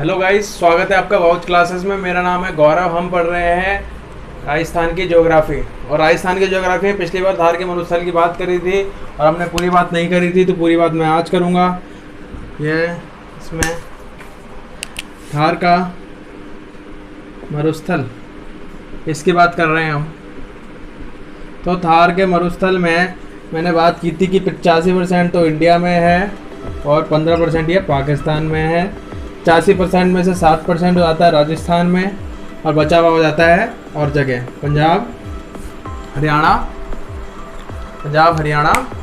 Hello guys, स्वागत है आपका वाउच क्लासेस में। मेरा नाम है गौरव। हम पढ़ रहे हैं राजस्थान की ज्योग्राफी। और राजस्थान की ज्योग्राफी में पिछली बार धार के मरुस्थल की बात करी थी और हमने पूरी बात नहीं करी थी, तो पूरी बात मैं आज करूँगा। ये इसमें धार का मरुस्थल, इसकी बात कर रहे हैं हम। तो धार के मरुस्थल में मैंने बात की थी कि 85% तो इंडिया में है और 15% ये पाकिस्तान में है। 85% में से 7% हो जाता है राजस्थान में और बचा हुआ हो जाता है और जगह पंजाब हरियाणा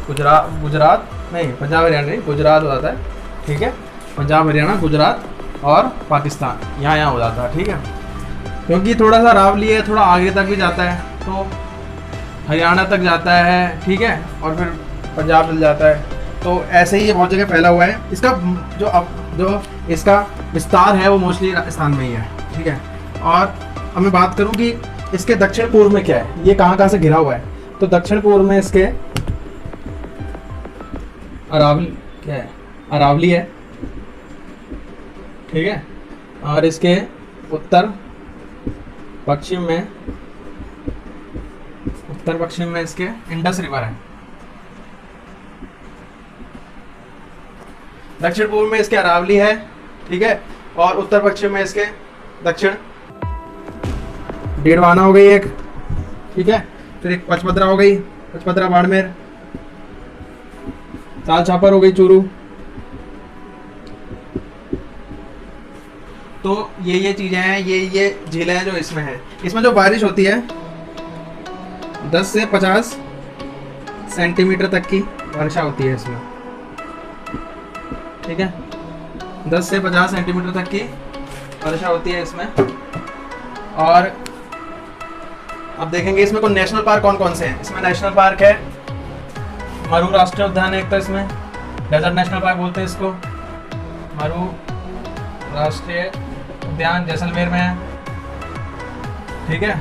गुजरात नहीं, पंजाब हरियाणा नहीं, गुजरात हो जाता है। ठीक है, पंजाब हरियाणा गुजरात और पाकिस्तान यहाँ हो जाता है। ठीक है, क्योंकि थोड़ा सा रावली है, थोड़ा आगे तक भी जाता है, तो हरियाणा तक जाता है। ठीक है, और फिर पंजाब चल जाता है। तो ऐसे ही ये बहुत जगह फैला हुआ है। इसका जो इसका विस्तार है वो मोस्टली राजस्थान में ही है। ठीक है, और अब मैं बात करूं कि इसके दक्षिण पूर्व में क्या है, ये कहाँ से घिरा हुआ है। तो दक्षिण पूर्व में इसके अरावली है। ठीक है, और इसके उत्तर पश्चिम में इसके इंडस रिवर है। दक्षिण पूर्व में इसके अरावली है। ठीक है, और उत्तर पश्चिम में इसके दक्षिण डेढ़वाना हो गई एक। ठीक है, फिर एक पचपदरा हो गई, पचपदरा बाड़मेर, ताल छापर हो गई चूरू। तो ये चीजें हैं, ये झीलें हैं जो इसमें है। इसमें जो बारिश होती है 10 से 50 सेंटीमीटर तक की वर्षा होती है इसमें। ठीक है, 10 से 50 सेंटीमीटर तक की वर्षा होती है इसमें। और अब देखेंगे इसमें कौन नेशनल पार्क कौन कौन से हैं। इसमें नेशनल पार्क है मरू राष्ट्रीय उद्यान है एक, तो इसमें डेजर्ट नेशनल पार्क बोलते हैं इसको। मरू राष्ट्रीय उद्यान जैसलमेर में है। ठीक है,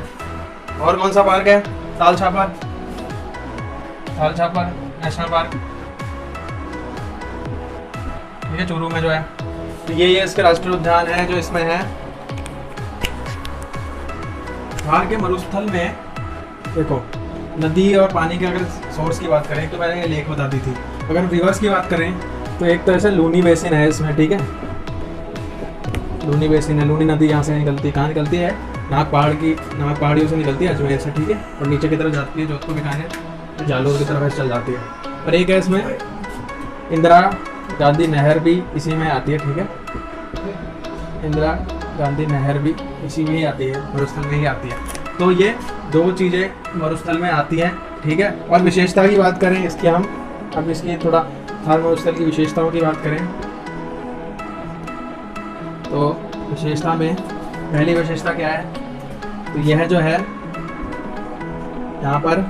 और कौन सा पार्क है, ताल छापर नेशनल पार्क, ठीक है, चूरू में जो है। तो ये इसके राष्ट्रीय उद्यान है जो इसमें है। धार के मरुस्थल में देखो, नदी और पानी के अगर सोर्स की बात करें तो मैंने ये लेक बता दी थी। अगर रिवर्स की बात करें तो एक तरह से लूनी बेसिन है इसमें। ठीक है, लूनी बेसिन है। लूनी नदी यहाँ से निकलती है, कहाँ निकलती है, नाग पहाड़ियों से निकलती है, अजमेर से। ठीक है, और नीचे की तरफ जाती है जोधपुर बिकानेर, तो जालोर की तरफ चल जाती है। और एक है इसमें इंदिरा गांधी नहर भी इसी में आती है। ठीक है, इंदिरा गांधी नहर भी इसी में ही आती है, मरुस्थल में ही आती है। तो ये दो चीज़ें मरुस्थल में आती हैं। ठीक है, और विशेषता की बात करें इसकी, हम अब इसकी थोड़ा धार मरुस्थल की विशेषताओं की बात करें तो विशेषता में पहली विशेषता क्या है, तो यह जो है यहाँ पर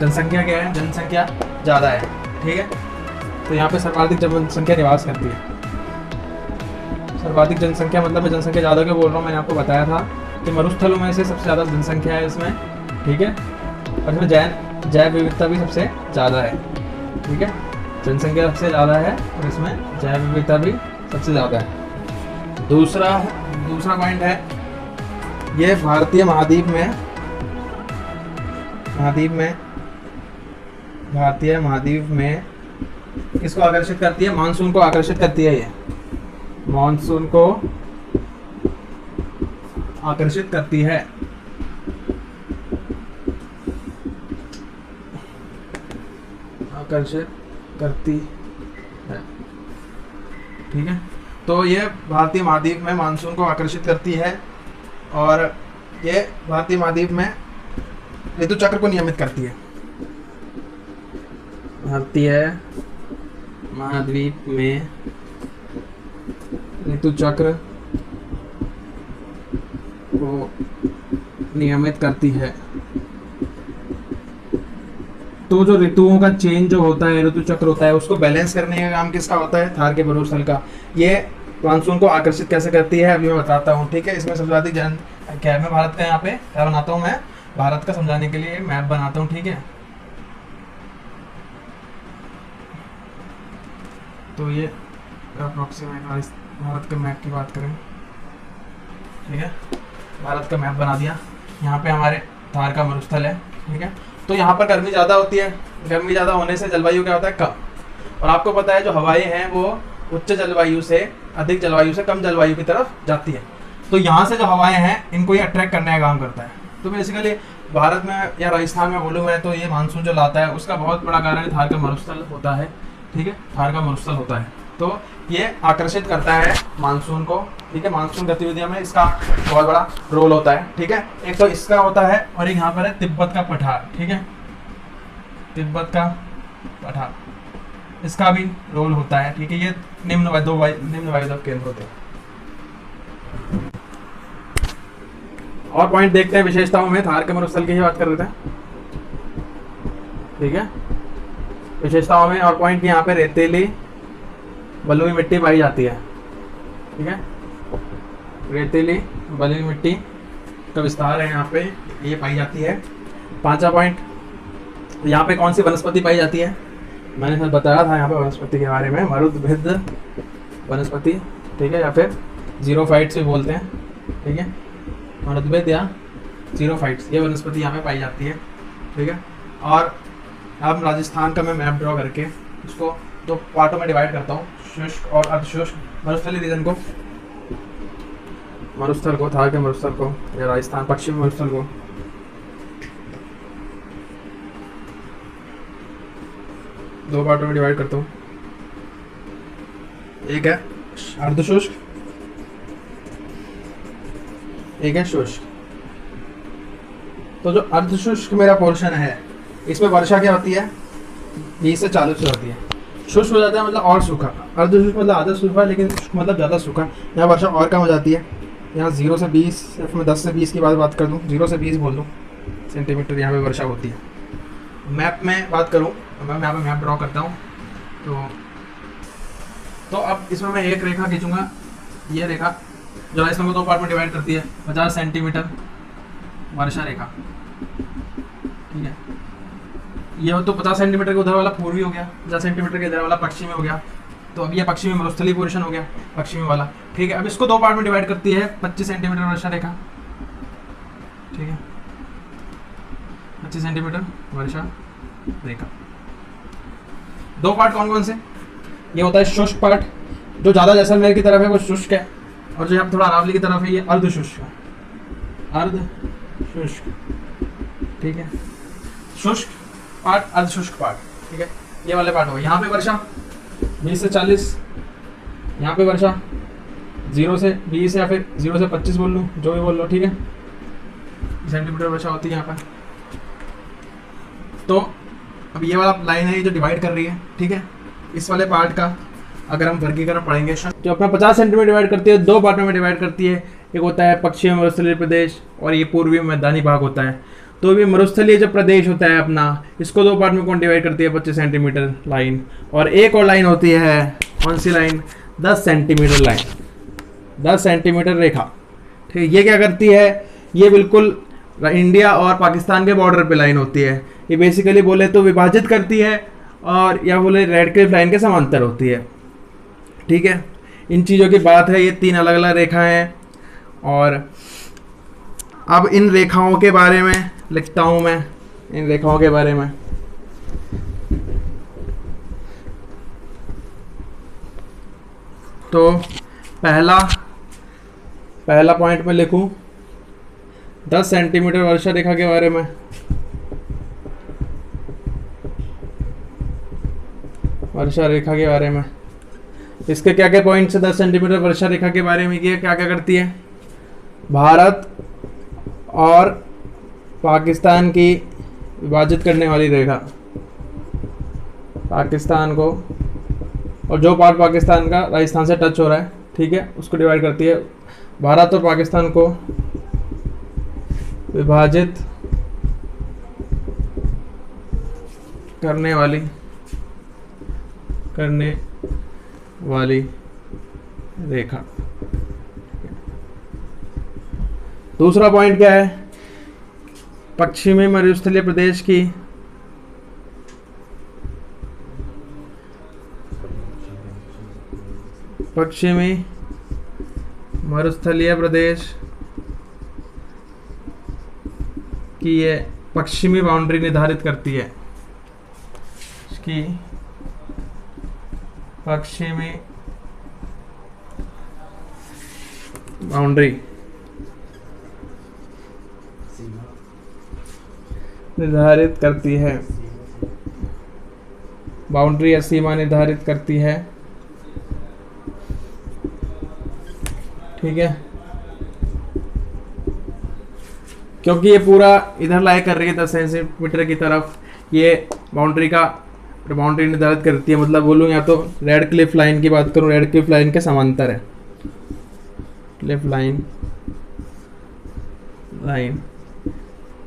जनसंख्या क्या है, जनसंख्या ज़्यादा है। ठीक है, तो यहाँ पे सर्वाधिक जनसंख्या निवास करती है। सर्वाधिक जनसंख्या मतलब मैं जनसंख्या ज़्यादा क्यों बोल रहा हूँ, मैंने आपको बताया था कि मरुस्थलों में से सबसे ज़्यादा जनसंख्या है इसमें। ठीक है, और इसमें जैव विविधता भी सबसे ज़्यादा है। ठीक है, जनसंख्या सबसे ज़्यादा है और इसमें जैव विविधता भी सबसे ज़्यादा है। दूसरा पॉइंट है, ये भारतीय महाद्वीप में किसको आकर्षित करती है, मानसून को आकर्षित करती है। ये मानसून को आकर्षित करती है। ठीक है, तो ये भारतीय महाद्वीप में मानसून को आकर्षित करती है और ये भारतीय महाद्वीप में ऋतु चक्र को नियमित करती है। भारतीय महाद्वीप में ऋतु चक्र को नियमित करती है। तो जो ऋतुओं का चेंज जो होता है, ऋतु चक्र होता है, उसको बैलेंस करने का काम किसका होता है, धार के मरुस्थल का। ये मानसून को आकर्षित कैसे करती है अभी मैं बताता हूँ। ठीक है, इसमें सर्वाधिक क्या है, मैं भारत का यहाँ पे क्या बनाता हूँ, मैं भारत का समझाने के लिए मैप बनाता हूँ। ठीक है, तो ये अप्रोक्सीमेट भारत के मैप की बात करें, ठीक है, भारत का मैप बना दिया। यहाँ पे हमारे थार का मरुस्थल है, ठीक है। तो यहाँ पर गर्मी ज़्यादा होती है, गर्मी ज़्यादा होने से जलवायु क्या होता है, कम। और आपको पता है जो हवाएं हैं वो उच्च जलवायु से अधिक जलवायु से कम जलवायु की तरफ जाती है। तो यहाँ से जो हवाएं हैं इनको ये अट्रैक्ट करने का काम करता है। तो बेसिकली भारत में या राजस्थान में बोलूँ मैं तो ये मानसून जो लाता है उसका बहुत बड़ा कारण थार का मरुस्थल होता है, ठीक है, थार का मरुस्थल होता है। तो ये आकर्षित करता है मानसून को, ठीक है। मानसून गतिविधियों में इसका बहुत बड़ा रोल होता है, ठीक है। एक तो इसका होता है और एक यहाँ पर है तिब्बत का पठार, ठीक है, तिब्बत का पठार, इसका भी रोल होता है, ठीक है। ये निम्न वायुदाब केंद्र होते हैं। और पॉइंट देखते हैं विशेषताओं में, थार के मरुस्थल की ही बात कर रहे थे, ठीक है। विशेषताओं में और पॉइंट यहाँ पे रेतीली बलुई मिट्टी पाई जाती है, ठीक है, रेतीली बलुई मिट्टी का विस्तार है यहाँ पे, ये पाई जाती है। 5वां पॉइंट, यहाँ पे कौन सी वनस्पति पाई जाती है, मैंने सर बताया था यहाँ पे वनस्पति के बारे में, मरुद्भिद वनस्पति, ठीक है, या फिर जीरोफाइट्स भी बोलते हैं, ठीक है, मरुद्भिद या जीरोफाइट्स, ये वनस्पति यहाँ पे पाई जाती है, ठीक है। और अब राजस्थान का मैं मैप ड्रॉ करके उसको 2 पार्टों में डिवाइड करता हूँ, शुष्क और अर्धशुष्क मरुस्थलीय रीजन को, मरुस्थल को, थार के मरुस्थल को या राजस्थान पश्चिमी मरुस्थल को। दो पार्टों में डिवाइड करता हूँ, एक है अर्धशुष्क, एक है शुष्क। तो जो अर्धशुष्क मेरा पोर्शन है इसमें वर्षा क्या होती है, 20 से 40 होती है। शुष्क हो जाता है मतलब और सूखा, अर्धशुष्क मतलब आधा सूखा, लेकिन शुष्क मतलब ज़्यादा सूखा, यहाँ वर्षा और कम हो जाती है। यहाँ 0 से 20, सिर्फ मैं 10 से 20 की बात कर दूँ, 0 से 20 बोल दूँ सेंटीमीटर यहाँ पे वर्षा होती है। मैप में बात करूँ, मैं यहाँ पे मैप ड्रॉ करता हूँ, तो अब इसमें मैं एक रेखा खींचूँगा, ये रेखा जो राजस्थान को 2 पार्ट में डिवाइड करती है, 50 सेंटीमीटर वर्षा रेखा, ठीक है। ये तो 50 सेंटीमीटर के उधर वाला पूर्वी हो गया, 50 सेंटीमीटर के इधर वाला पश्चिमी हो गया। तो अब ये पश्चिमी मरुस्थलीय पोर्शन हो गया, पश्चिमी वाला, ठीक है। अब इसको 2 पार्ट में डिवाइड करती है 25 सेंटीमीटर वर्षा रेखा, ठीक है, 25 सेंटीमीटर वर्षा रेखा। 2 पार्ट कौन कौन से, ये होता है शुष्क पार्ट, जो ज़्यादा जैसलमेर की तरफ है वो शुष्क है, और जो यहाँ थोड़ा अरावली की तरफ है ये अर्धशुष्क है, अर्धशुष्क, ठीक है। शुष्क पार्ट, अर्धशुष्क पार्ट, ठीक है, ये वाले पार्ट हो। यहाँ पे वर्षा 20 से 40, यहाँ पे वर्षा 0 से 20 या फिर 0 से 25 बोल लूँ, जो भी बोल लो, ठीक है, सेंटीमीटर वर्षा होती है यहाँ पर। तो अब ये वाला लाइन है जो डिवाइड कर रही है, ठीक है। इस वाले पार्ट का अगर हम वर्गीकरण पढ़ेंगे, जो अपना 50 सेंटीमीटर डिवाइड करती है, 2 पार्टों में डिवाइड करती है। एक होता है पश्चिमी मरुस्थलीय प्रदेश और ये पूर्वी मैदानी भाग होता है। तो भी मरुस्थलीय जो प्रदेश होता है अपना, इसको 2 पार्ट में कौन डिवाइड करती है, 25 सेंटीमीटर लाइन। और एक और लाइन होती है, कौन सी लाइन, 10 सेंटीमीटर लाइन, 10 सेंटीमीटर रेखा, ठीक है। ये क्या करती है, ये बिल्कुल इंडिया और पाकिस्तान के बॉर्डर पे लाइन होती है। ये बेसिकली बोले तो विभाजित करती है, और या बोले रेड क्लिफ लाइन के समांतर होती है, ठीक है। इन चीज़ों की बात है, ये 3 अलग अलग रेखाएं हैं। और अब इन रेखाओं के बारे में लिखता हूँ मैं, इन रेखाओं के बारे में। तो पहला पॉइंट में लिखूँ 10 सेंटीमीटर वर्षा रेखा के बारे में। वर्षा रेखा के बारे में इसके क्या क्या पॉइंट्स है 10 सेंटीमीटर वर्षा रेखा के बारे में, ये क्या क्या करती है, भारत और पाकिस्तान की विभाजित करने वाली रेखा, पाकिस्तान को, और जो पार्ट पाकिस्तान का राजस्थान से टच हो रहा है, ठीक है, उसको डिवाइड करती है। भारत और पाकिस्तान को विभाजित करने वाली रेखा। दूसरा पॉइंट क्या है, पश्चिमी मरुस्थलीय प्रदेश की पश्चिमी मरुस्थलीय प्रदेश की ये पश्चिमी बाउंड्री निर्धारित करती है, इसकी पश्चिमी बाउंड्री निर्धारित करती है, बाउंड्री या सीमा निर्धारित करती है। ठीक है, क्योंकि ये पूरा इधर लाई कर रही है 10 सेंटीमीटर की तरफ, ये बाउंड्री निर्धारित करती है। मतलब बोलूँ या तो रेड क्लिफ लाइन की बात करूँ, रेड क्लिफ लाइन के समांतर है, क्लिफ लाइन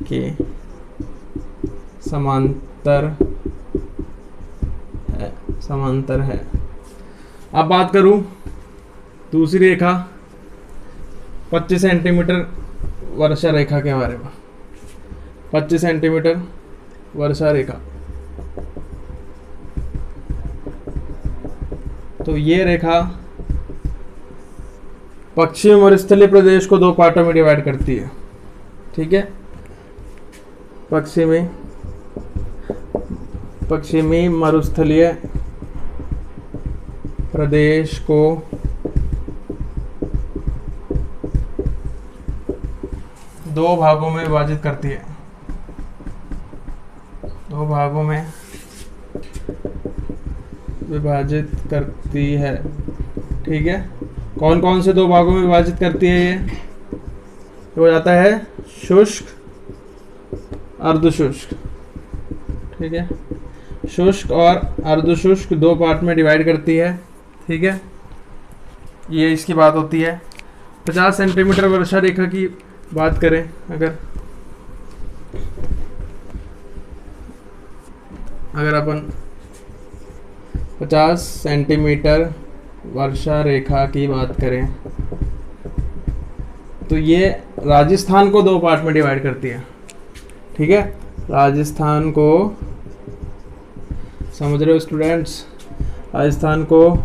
के समांतर है। अब बात करूं दूसरी रेखा 25 सेंटीमीटर वर्षा रेखा के बारे में। 25 सेंटीमीटर वर्षा रेखा, तो ये रेखा पश्चिमी मरुस्थलीय प्रदेश को 2 पार्टों में डिवाइड करती है। ठीक है, पश्चिमी मरुस्थलीय प्रदेश को 2 भागों में विभाजित करती है, 2 भागों में विभाजित करती है। ठीक है, कौन कौन से 2 भागों में विभाजित करती है? ये हो जाता है शुष्क, अर्धशुष्क। ठीक है, शुष्क और अर्धशुष्क 2 पार्ट में डिवाइड करती है। ठीक है, ये इसकी बात होती है। 50 सेंटीमीटर वर्षा रेखा की बात करें अगर अपन 50 सेंटीमीटर वर्षा रेखा की बात करें तो ये राजस्थान को 2 पार्ट में डिवाइड करती है। ठीक है, राजस्थान को, समझ रहे हो स्टूडेंट्स, राजस्थान को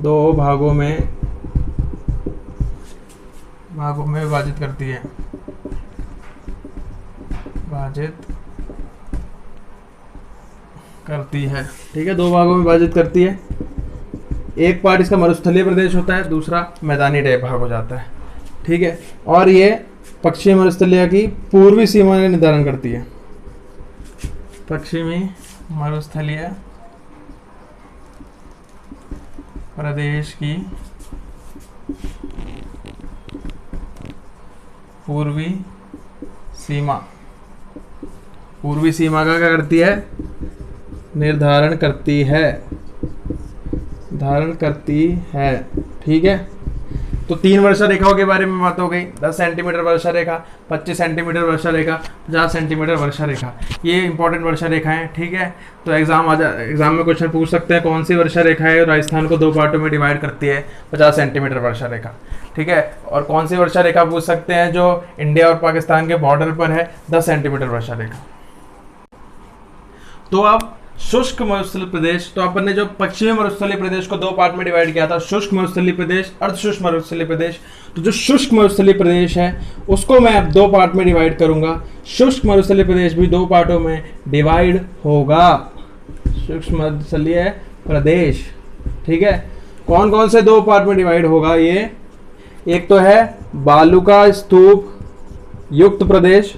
2 भागों में विभाजित करती है, ठीक है, 2 भागों में विभाजित करती है। एक पार्ट इसका मरुस्थलीय प्रदेश होता है, दूसरा मैदानी टाइप भाग हो जाता है। ठीक है, और ये पश्चिमी मरुस्थलीय की पूर्वी सीमा का निर्धारण करती है, पश्चिमी मरुस्थलीय प्रदेश की पूर्वी सीमा का क्या करती है? निर्धारण करती है। ठीक है, तो 3 वर्षा रेखाओं के बारे में बात हो गई। 10 सेंटीमीटर वर्षा रेखा, 25 सेंटीमीटर वर्षा रेखा, 50 सेंटीमीटर वर्षा रेखा, ये इंपॉर्टेंट वर्षा रेखाएं। ठीक है, तो एग्जाम में क्वेश्चन पूछ सकते हैं कौन सी वर्षा रेखा है राजस्थान को 2 पार्टों में डिवाइड करती है? 50 सेंटीमीटर वर्षा रेखा। ठीक है, और कौन सी वर्षा रेखा पूछ सकते हैं जो इंडिया और पाकिस्तान के बॉर्डर पर है? 10 सेंटीमीटर वर्षा रेखा। तो अब शुष्क मरुस्थलीय प्रदेश, तो अपन ने जो पश्चिमी मरुस्थलीय प्रदेश को 2 पार्ट में डिवाइड किया था, शुष्क मरुस्थलीय प्रदेश, अर्धशुष्क मरुस्थलीय प्रदेश। तो जो शुष्क मरुस्थलीय प्रदेश है उसको मैं अब 2 पार्ट में डिवाइड करूंगा। शुष्क मरुस्थलीय प्रदेश भी 2 पार्टों में डिवाइड होगा, शुष्क मरुस्थलीय प्रदेश। ठीक है, कौन कौन से 2 पार्ट में डिवाइड होगा? ये एक तो है बालुका स्तूप युक्त प्रदेश,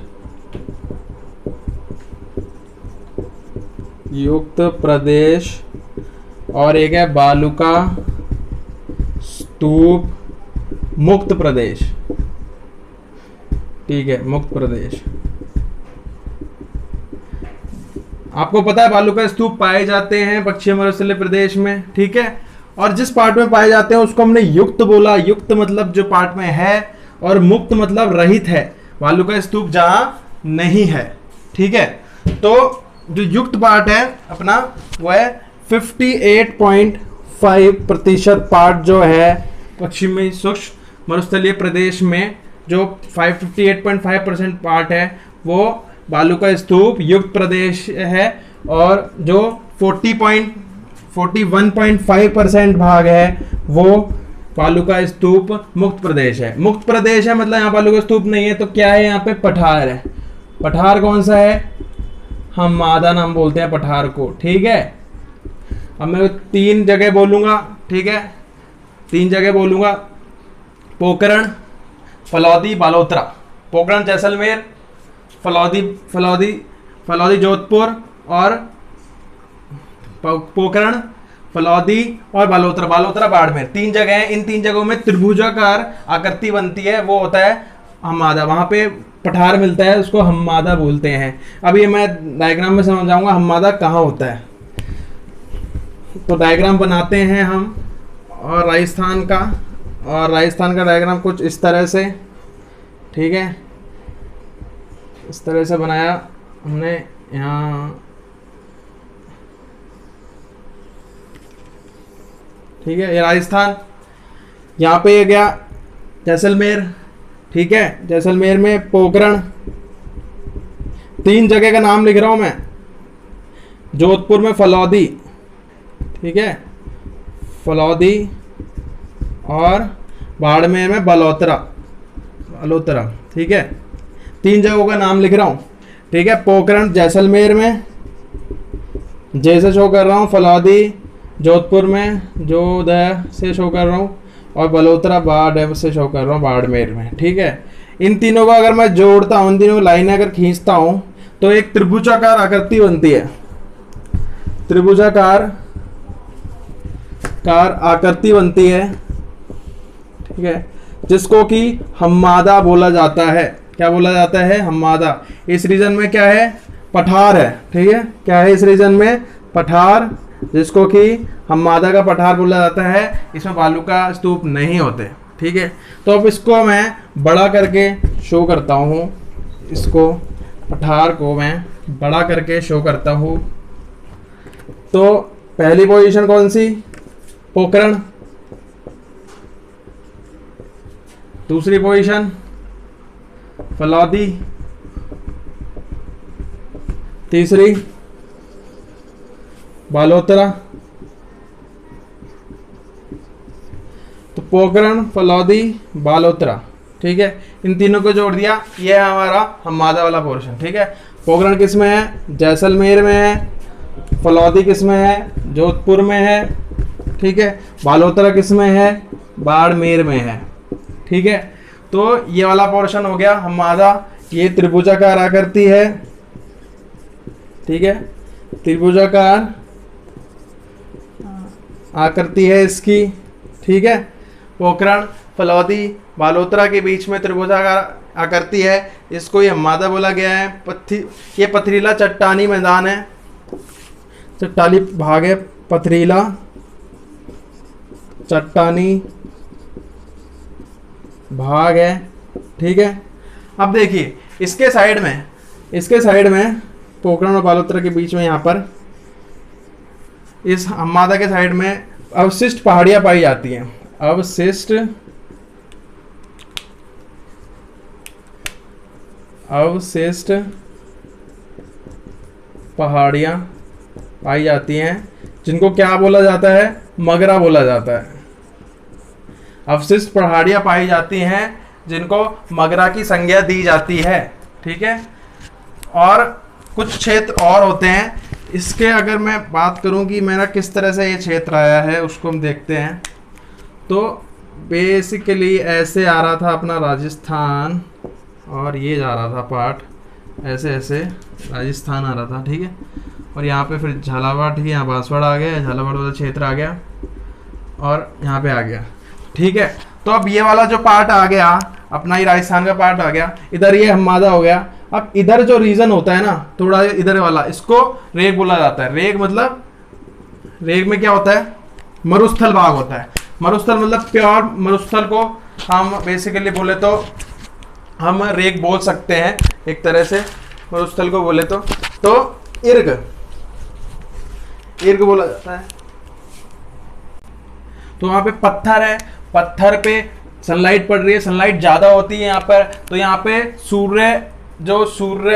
और एक है बालुका स्तूप मुक्त प्रदेश। ठीक है, मुक्त प्रदेश। आपको पता है बालुका स्तूप पाए जाते हैं पश्चिमी मरुस्थलीय प्रदेश में। ठीक है, और जिस पार्ट में पाए जाते हैं उसको हमने युक्त बोला। युक्त मतलब जो पार्ट में है, और मुक्त मतलब रहित है। बालुका स्तूप जहां नहीं है। ठीक है, तो जो युक्त पार्ट है अपना वो है 58.5% पार्ट जो है पश्चिमी शुष्क मरुस्थलीय प्रदेश में, जो 58.5% पार्ट है वो बालुका स्तूप युक्त प्रदेश है, और जो 41.5% भाग है वो बालू का स्तूप मुक्त प्रदेश है। मुक्त प्रदेश है मतलब यहाँ बालू का स्तूप नहीं है, तो क्या है यहाँ पे? पठार है। पठार कौन सा है? हम्मादा नाम बोलते हैं पठार को, ठीक है। अब मैं 3 जगह बोलूंगा, ठीक है, 3 जगह बोलूंगा, पोखरण, फलौदी, बालोतरा। पोखरण जैसलमेर, फलौदी जोधपुर, और पोखरण, फलौदी और बालोतरा बाड़मेर। 3 जगह हैं। इन 3 जगहों में त्रिभुजाकार आकृति बनती है, वो होता है हम्मादा। वहां पे पठार मिलता है, उसको हम्मादा बोलते हैं। अब ये मैं डायग्राम में समझाऊंगा हम्मादा कहाँ होता है। तो डायग्राम बनाते हैं हम, और राजस्थान का डायग्राम कुछ इस तरह से, ठीक है, इस तरह से बनाया हमने। यहाँ ठीक है, ये राजस्थान, यहाँ पे ये गया जैसलमेर, ठीक है। जैसलमेर में पोखरण, 3 जगह का नाम लिख रहा हूं मैं। जोधपुर में फलौदी, ठीक है, फलौदी, और बाड़मेर में बालोतरा, ठीक है। 3 जगहों का नाम लिख रहा हूं, ठीक है। पोखरण जैसलमेर में जैसे शो कर रहा हूं, फलौदी जोधपुर में जोध से शो कर रहा हूं, और बालोतरा बाढ़ से शो कर रहा हूँ बाड़मेर में, ठीक है। इन तीनों को अगर मैं जोड़ता हूँ, इन तीनों लाइनें अगर खींचता हूँ, तो एक त्रिभुजाकार आकृति बनती है। त्रिभुजाकार आकृति बनती है, ठीक है, जिसको कि हम्मादा बोला जाता है। क्या बोला जाता है? हम्मादा। इस रीजन में क्या है? पठार है, ठीक है। क्या है इस रीजन में? पठार, जिसको कि हम्मादा का पठार बोला जाता है। इसमें बालू का स्तूप नहीं होते, ठीक है। तो अब इसको मैं बड़ा करके शो करता हूँ, इसको पठार को मैं बड़ा करके शो करता हूँ। तो पहली पोजीशन कौन सी? पोखरण। दूसरी पोजीशन फलौदी। तीसरी बालोतरा। तो पोखरण, फलौदी, बालोतरा, ठीक है। इन तीनों को जोड़ दिया, ये है हमारा हम्मादा वाला पोर्शन, ठीक है। पोखरण किस में है? जैसलमेर में है। फलौदी किस में है? जोधपुर में है, ठीक है। बालोतरा किस में है? बाड़मेर में है, ठीक है। तो ये वाला पोर्शन हो गया हम्मादा। ये त्रिभुजाकार आकृति है, ठीक है, त्रिभुजाकार आकृति है इसकी, ठीक है। पोखरण, फलौदी, बालोतरा के बीच में त्रिभुजाकार आकृति है, इसको ये हम्मादा बोला गया है। ये पथरीला चट्टानी मैदान है, चट्टानी भाग है, पथरीला चट्टानी भाग है, ठीक है। अब देखिए इसके साइड में पोखरण और बालोतरा के बीच में यहाँ पर इस हम्मादा के साइड में अवशिष्ट पहाड़ियाँ पाई जाती हैं। अवशिष्ट पहाड़ियाँ पाई जाती हैं, जिनको क्या बोला जाता है? मगरा बोला जाता है। अवशिष्ट पहाड़ियाँ पाई जाती हैं जिनको मगरा की संज्ञा दी जाती है, ठीक है। और कुछ क्षेत्र और होते हैं। इसके अगर मैं बात करूं कि मेरा किस तरह से ये क्षेत्र आया है, उसको हम देखते हैं। तो बेसिकली ऐसे आ रहा था अपना राजस्थान, और ये जा रहा था पार्ट ऐसे राजस्थान आ रहा था, ठीक है। और यहाँ पे फिर झालावाड़, ठीक है, यहाँ बांसवाड़ा आ गया, झालावाड़ वाला क्षेत्र आ गया, और यहाँ पे आ गया, ठीक है। तो अब ये वाला जो पार्ट आ गया अपना, ही राजस्थान का पार्ट आ गया, इधर ये हम्मादा हो गया। अब इधर जो रीजन होता है ना, थोड़ा इधर वाला, इसको रेग बोला जाता है। रेग मतलब, रेग में क्या होता है? मरुस्थल भाग होता है। मरुस्थल मतलब प्योर मरुस्थल को हम बेसिकली बोले तो हम रेग बोल सकते हैं एक तरह से, मरुस्थल को बोले तो इर्ग बोला जाता है। तो वहां पे पत्थर है, पत्थर पे सनलाइट पड़ रही है, सनलाइट ज्यादा होती है यहाँ पर, तो यहाँ पे सूर्य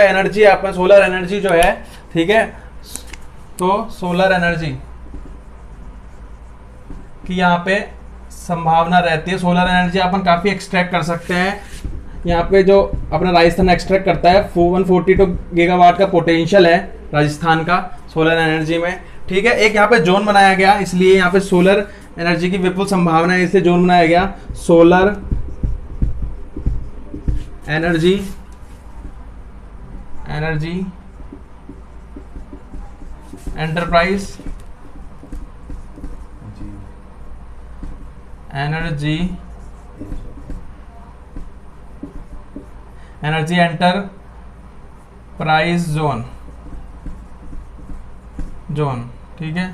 एनर्जी, यहाँ सोलर एनर्जी जो है, ठीक है। तो सोलर एनर्जी कि यहाँ पे संभावना रहती है। सोलर एनर्जी अपन काफ़ी एक्सट्रैक्ट कर सकते हैं। यहाँ पे जो अपना राजस्थान एक्सट्रैक्ट करता है 142 गीगावाट का पोटेंशियल है राजस्थान का सोलर एनर्जी में, ठीक है। एक यहाँ पे जोन बनाया गया, इसलिए यहाँ पे सोलर एनर्जी की विपुल संभावना है, इसलिए जोन बनाया गया solar energy enterprise energy enterprise zone, ठीक है।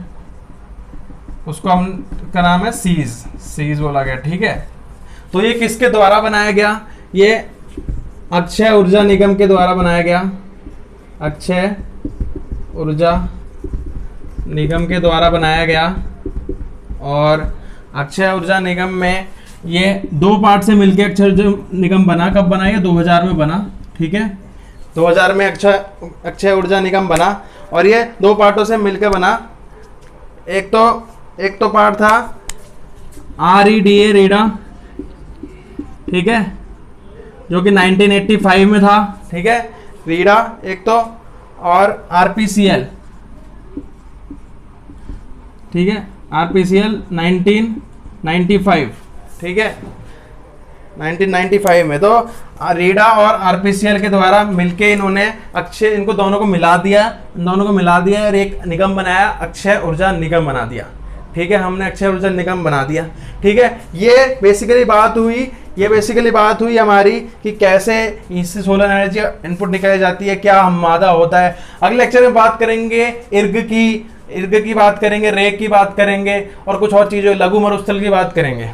उसको हम का नाम है सीज बोला गया, ठीक है। तो ये किसके द्वारा बनाया गया? ये अक्षय ऊर्जा निगम के द्वारा बनाया गया, अक्षय ऊर्जा निगम के द्वारा बनाया गया। और अक्षय ऊर्जा निगम में ये 2 पार्ट से मिलकर अक्षय ऊर्जा निगम बना। कब बना? ये 2000 में बना, ठीक है। 2000 में अक्षय ऊर्जा निगम बना और ये 2 पार्टों से मिलकर बना। एक तो पार्ट था REDA रेडा, ठीक है, जो कि 1985 में था, ठीक है, रीडा एक तो, और RPCL, ठीक है, RPCL 1995, ठीक है, 1995 में। तो रीडा और RPCL के द्वारा मिलके इन्होंने इनको दोनों को मिला दिया और एक निगम बनाया, अक्षय ऊर्जा निगम बना दिया, ठीक है। हमने अक्षय ऊर्जा निगम बना दिया, ठीक है। ये बेसिकली बात हुई हमारी कि कैसे इससे सोलर एनर्जी इनपुट निकाली जाती है, क्या मादा होता है। अगले लेक्चर में बात करेंगे इर्ग की बात करेंगे, रेक की बात करेंगे और कुछ और चीज़ों, लघु मरुस्थल की बात करेंगे।